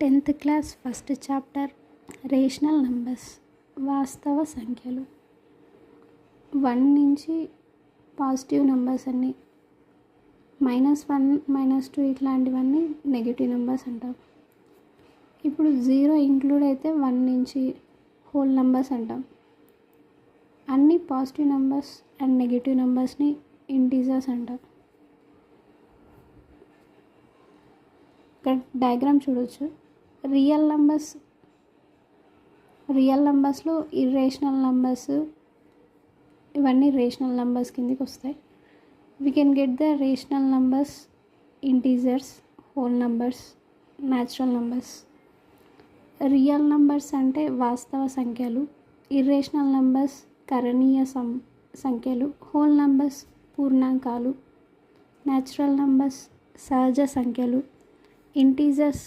10th class first chapter rational numbers వాస్తవ సంఖ్యలు 1 నుంచి పాజిటివ్ నెంబర్స్ అన్నీ -1 -2 ఇట్లాంటివన్నీ నెగిటివ్ నెంబర్స్ అంటాం. ఇప్పుడు 0 ఇంక్లూడ్ అయితే 1 నుంచి హోల్ నెంబర్స్ అంటాం. అన్ని పాజిటివ్ నెంబర్స్ అండ్ నెగిటివ్ నెంబర్స్ని ఇంటీజర్స్ అంటాం. ఇక్కడ డయాగ్రామ్ చూడొచ్చు. రియల్ నెంబర్స్లో ఇర్రేషనల్ నెంబర్స్ ఇవన్నీ రేషనల్ నెంబర్స్ కిందకి వస్తాయి. We can get the rational numbers, integers, whole numbers, natural numbers. Real numbers అంటే వాస్తవ సంఖ్యలు, ఇర్రేషనల్ నెంబర్స్ కరణీయ సంఖ్యలు, హోల్ నెంబర్స్ పూర్ణాంకాలు, న్యాచురల్ నెంబర్స్ సహజ సంఖ్యలు, ఇంటీజర్స్